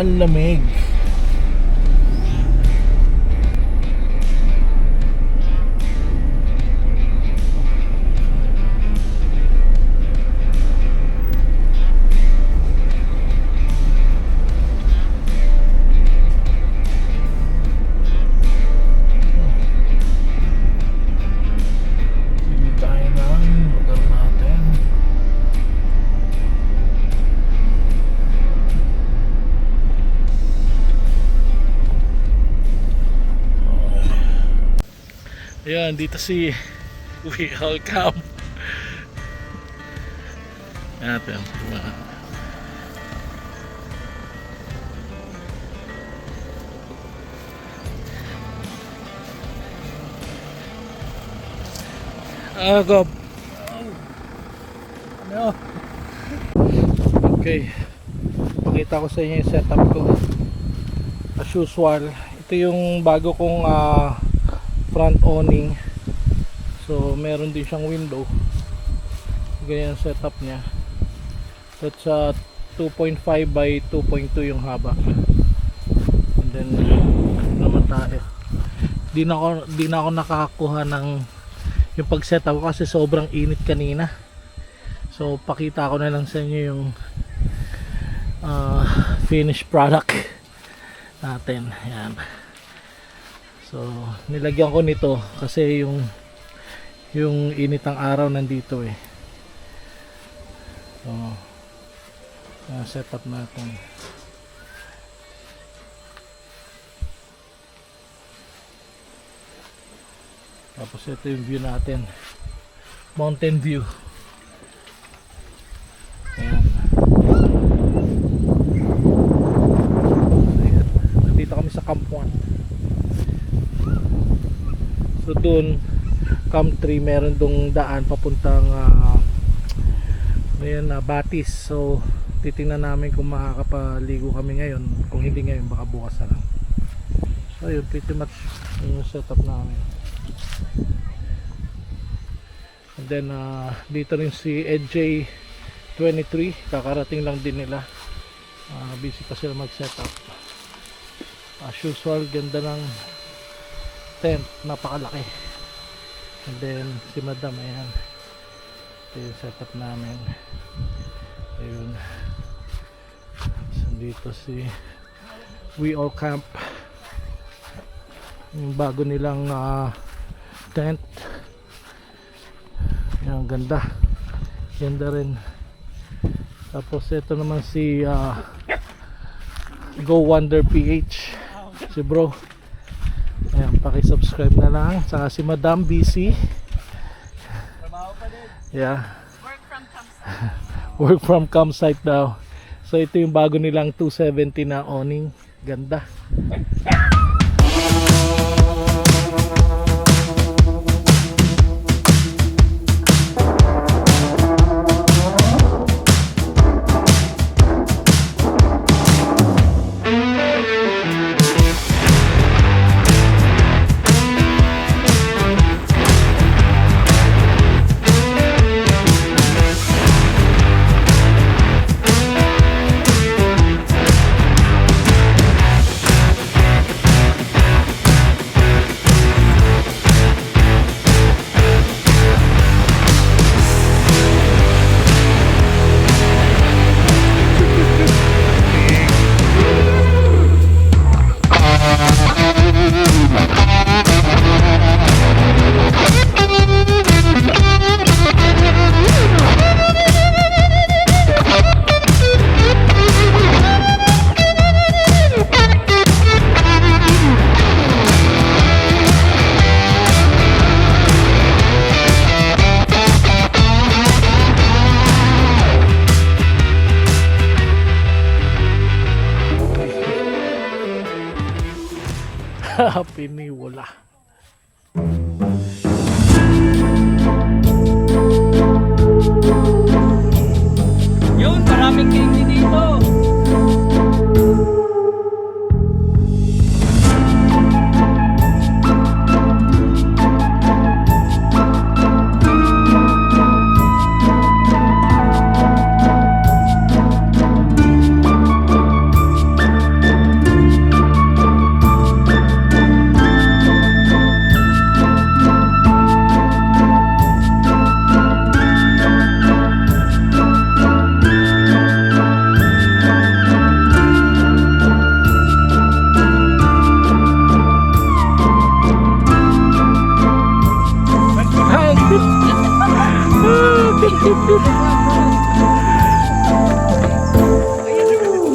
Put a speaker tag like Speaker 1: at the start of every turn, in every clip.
Speaker 1: Ang lamig. Ayan, dito si We All Camp. Natin. Gob. No. Okay. Pakita ko sa inyo yung setup ko. As usual, ito yung bago kong front awning. So meron din siyang window. Ganyan setup niya. That's 2.5 by 2.2 yung haba. And then naman tayo. Di na ako nakakakuha ng yung pag setup ko kasi sobrang init kanina. So pakita ko na lang sa inyo yung finished product natin. Ayan. So nilagyan ko nito kasi yung init ng araw nandito eh. So setup natin. Tapos ito yung view natin, mountain view. Ayan. Nandito kami sa Camp 1. So dun Camp 3 meron dong daan papuntang Batis. So titingnan namin kung makakapaligo kami ngayon. Kung hindi ngayon baka bukas na lang. So yun, pretty much yung setup namin. And then dito rin si EJ23, kakarating lang din nila. Busy pa sila mag setup. As usual, ganda ng tent, napakalaki. And then si Madam, ayan, ito yung setup namin. Ayun, so, dito si We All Camp, yung bago nilang tent. Ayan, ganda rin. Tapos ito naman si Go Wonder PH, si bro. Ayan, paki-subscribe na lang. Saka si Madam BC. Yeah. Work from campsite daw. So ito yung bago nilang 270 na awning. Ganda. Piniwala.
Speaker 2: Yun, maraming candy dito.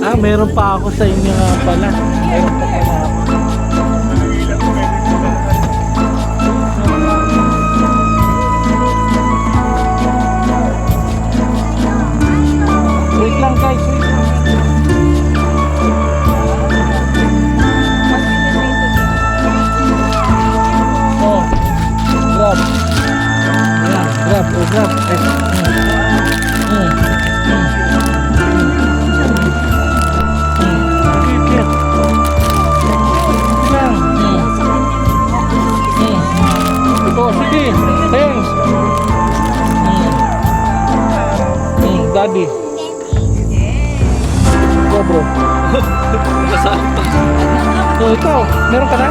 Speaker 1: Ah, meron pa ako sa inyo nga pala. Meron pa pala ako. Wait lang guys, wait lang. Oh, grab. Ayan, grab, oh grab. Cute. Lang. Ito, sige. Thanks. Daddy. Go bro. So ikaw, meron ka na?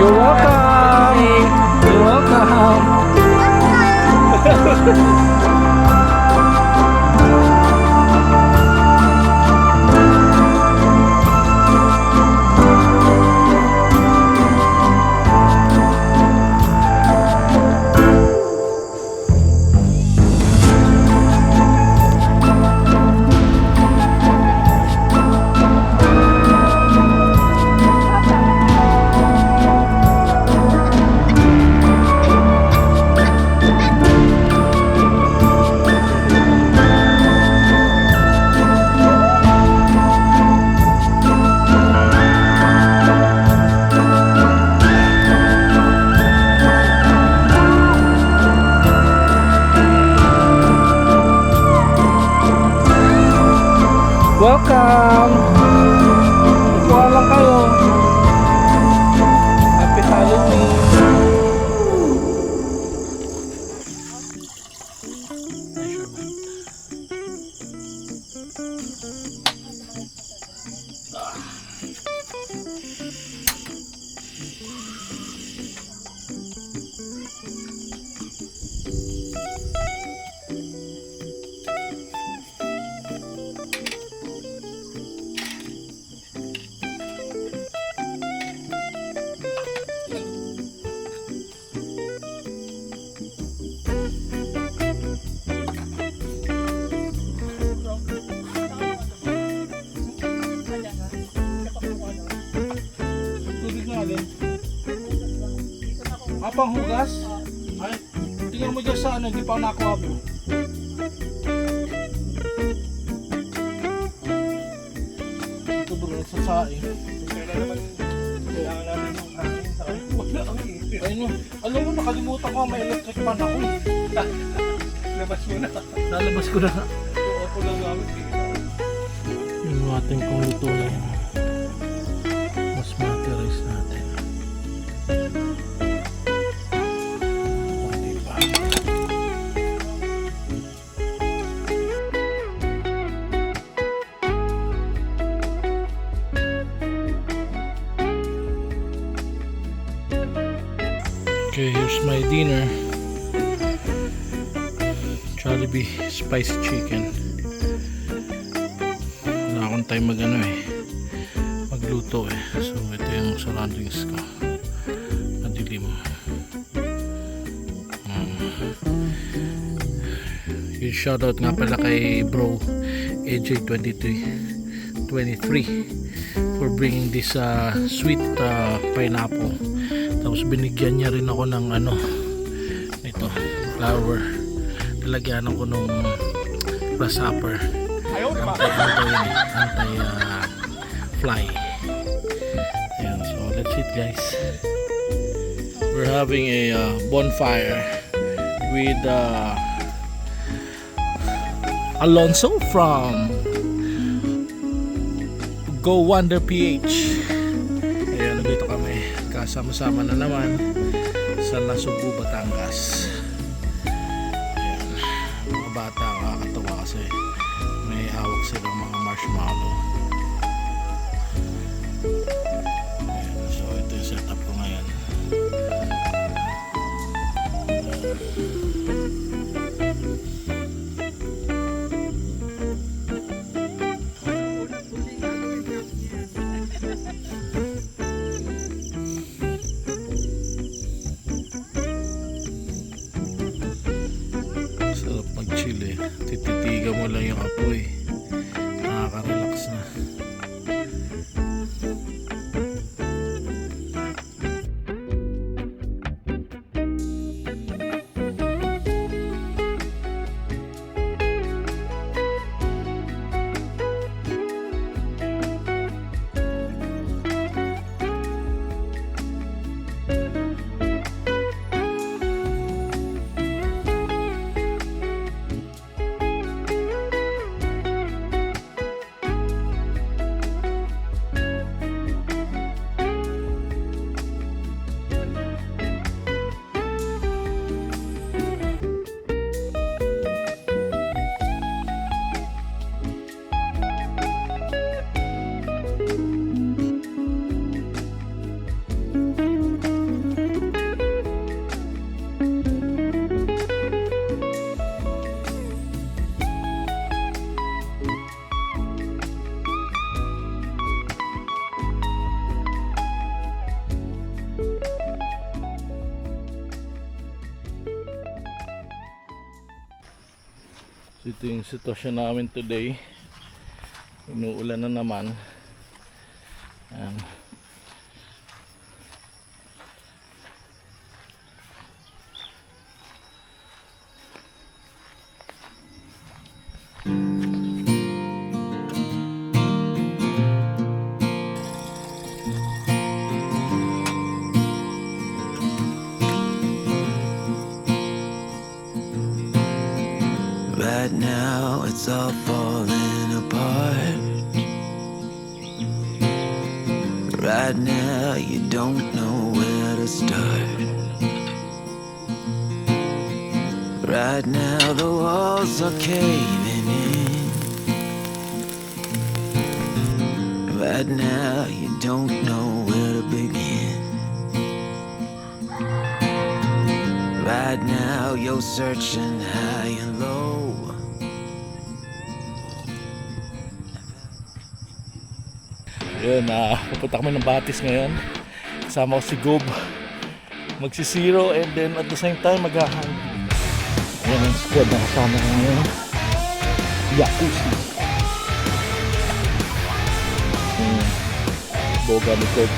Speaker 1: You're welcome. You're welcome. Welcome! Kuha lang kayo. Happy Halloween! Tubig nga din. Apang hugas? Ay, tingnan mo dyan sa ano, hindi pa ako nakuha bro. Ito bro, nagsasaing. Ayun, alam mo, nakalimutan ko, may electric pan ako eh.
Speaker 2: Labas mo na.
Speaker 1: Lalabas ko na.
Speaker 2: Ako lang gamit.
Speaker 1: Yung ating kung ito na yun. Mas materials natin. Okay pa. Okay, here's my dinner. Jollibee spicy chicken. Wala akong time magluto eh. So ito yung surroundings ko. Madilim. Yung shoutout nga pala kay bro AJ23 for bringing this sweet pineapple. Tapos binigyan niya rin ako ng nito, flower. Nilagyan ko nung grasshopper. Anti fly. Ayan, so let's eat guys. We're having a bonfire with Alonso from Go Wonder PH. Ayan, nandito kami. Kasama-sama na naman sa Nasugbu, Batangas. Ayan, mga bata, kakatawa kasi may hawak silang mga marshmallow. Ayan, so ito yung setup ko ngayon. Sarap mag-chill eh. Tititigan mo lang yung apoy. nakaka-relax na. So ito yung sitwasyon namin today. Inuulan na naman. Ayan.
Speaker 3: Right now it's all falling apart. Right now you don't know where to start. Right now the walls are caving in. Right now you don't know where to begin. Right now you're searching high and low.
Speaker 1: Yun, pupunta kami ng Batis ngayon. Kasama ko si Gob. Magsi-zero and then at the same time mag-hang. Ayan ang squad na kasama ko ngayon. Yakushi. Boga ni Gob.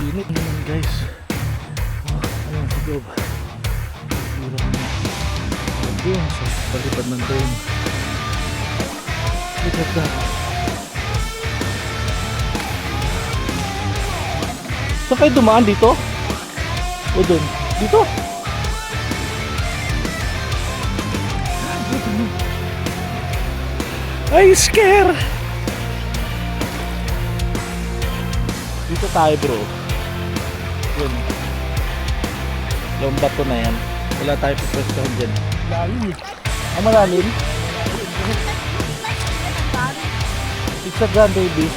Speaker 1: Init naman guys. Ayan si Gob. Mura kami. Doon sa palipad ng drone. Look at that. Saan kayo dumaan dito? O doon? Dito? Ay, scare! Dito tayo bro. Yun. Yung bato na yan. Wala tayo pipwestohan dyan. Malalim. Ah, malalim? It's a gun baby.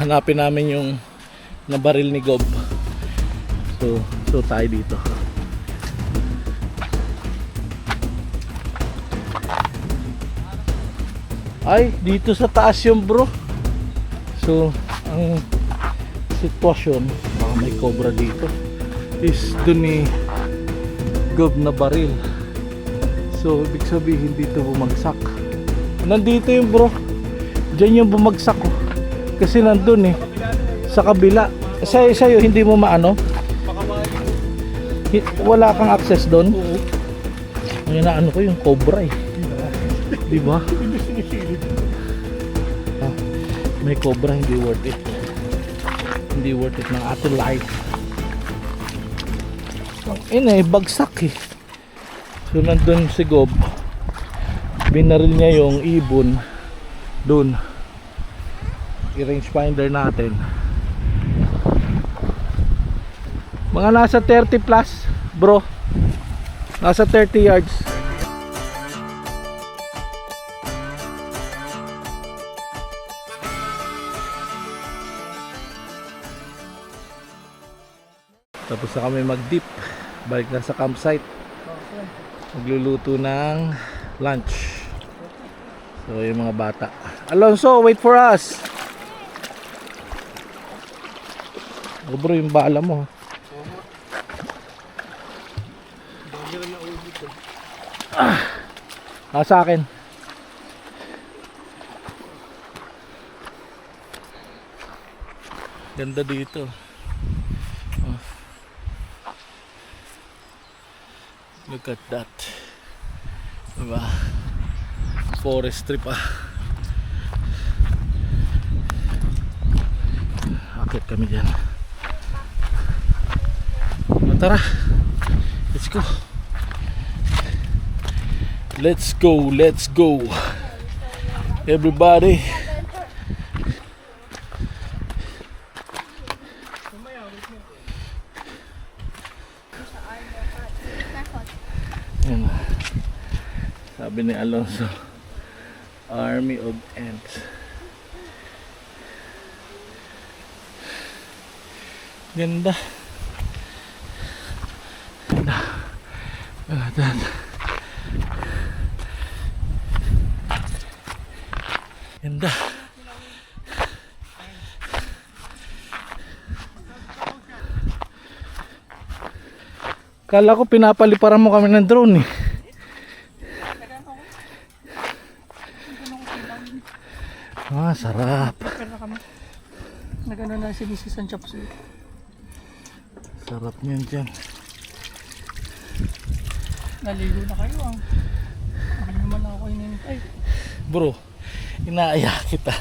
Speaker 1: Hanapin namin yung nabaril ni Gob. So tayo dito. Ay, dito sa taas yung bro. So, ang sitwasyon, baka may cobra dito, is dun ni Gob na baril. So, ibig sabihin dito bumagsak. Nandito yung bro. Diyan yung bumagsak ko. Kasi nandun eh. Sa kabila. Sa'yo hindi mo maano? Wala kang access doon? Oo. Ang inaano ko yung cobra eh. Diba? May cobra, hindi worth it. Hindi worth it ng ating life. Bagsak eh. So nandun si Gob. Binaril niya yung ibon dun. I-range finder natin. Mga nasa 30 plus bro. Nasa 30 yards. Tapos na kami mag-dip. Balik na sa campsite. Magluluto ng lunch. So yung mga bata. Alonso, wait for us. Oh bro, yung bala mo. Sa akin. Ganda dito. Oh. Look at that. Diba? Forestry pa. Akit kami dyan. Tara. Let's go. Let's go, let's go. Everybody. Yan. Sabi ni Alonso, Army of Ants. Ganda. Ganda. Ganda. Ganda. Kala ko pinapaliparan mo kami ng drone eh. Ah, sarap.
Speaker 4: Nagano na si Mrs. San Chaps.
Speaker 1: Sarap niyan dyan.
Speaker 4: Naligo na kayo ah. Ako naman ako inintay.
Speaker 1: Bro, inaaya kita.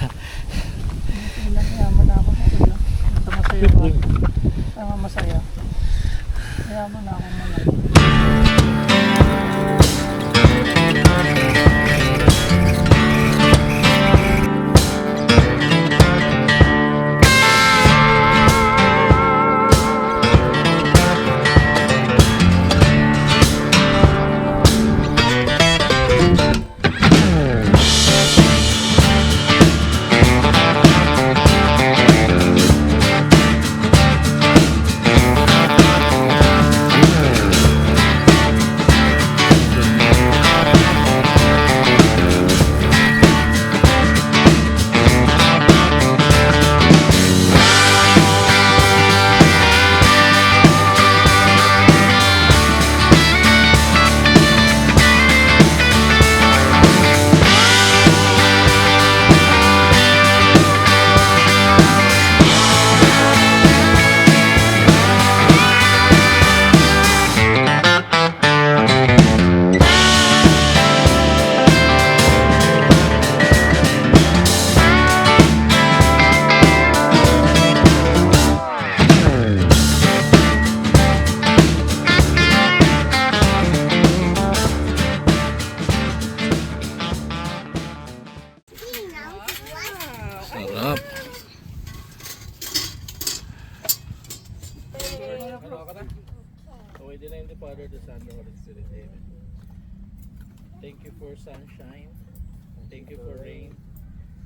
Speaker 4: Yaman na ako. Ito masaya ba? Tama masaya. Yaman na ako malaki.
Speaker 1: Sarap. Pwede na yung Father, the Son, the Holy Spirit. Amen. Thank you for sunshine. Thank you for rain.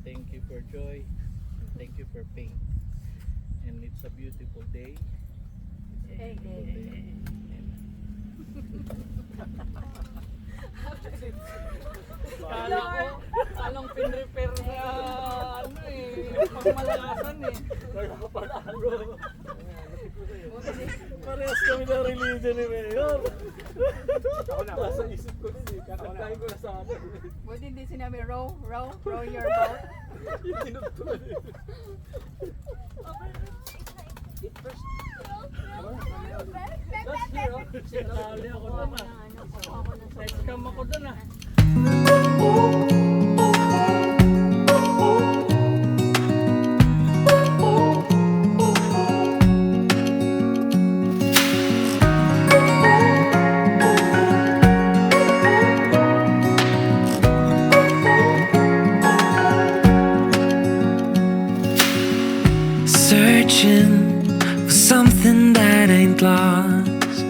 Speaker 1: Thank you for joy. Thank you for pain. And it's a beautiful day. It's a beautiful day. Amen.
Speaker 4: Anong pin-repair sa ano eh. Pangmalasan eh.
Speaker 1: Parehas kami na religion ni Mayor.
Speaker 2: Ako na, nasa isip ko din eh. Kakakain ko na sa akin.
Speaker 5: Buti hindi sinabi row your boat.
Speaker 2: Yung tinutulad eh.
Speaker 1: Sinali ako doon ah. Scam ako doon ah.
Speaker 3: Searching for something that ain't lost.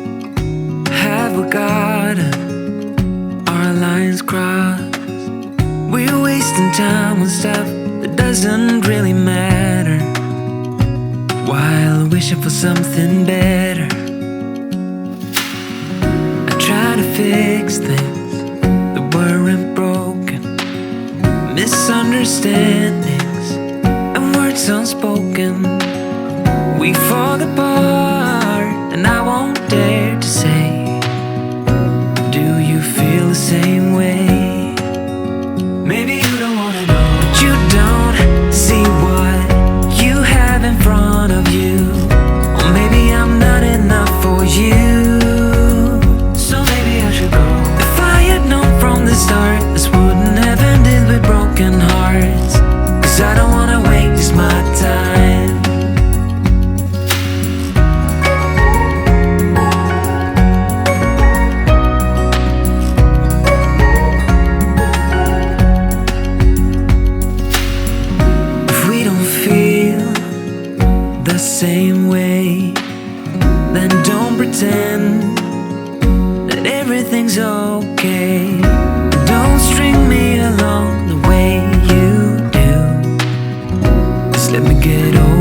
Speaker 3: Have we got our lines crossed? We're wasting time on stuff that doesn't really matter, while wishing for something better. fix things that weren't broken. Misunderstandings and words unspoken. We fall apart, and I won't dare to say, do you feel the same way? Maybe you don't wanna know, but you don't see what you have in front of you. Or maybe I'm not enough for you. So maybe I should go. If I had known from the start, this wouldn't have ended with broken hearts. 'Cause I don't wanna waste my time. If we don't feel the same way, then don't pretend that everything's okay. Don't string me along the way you do. Just let me get over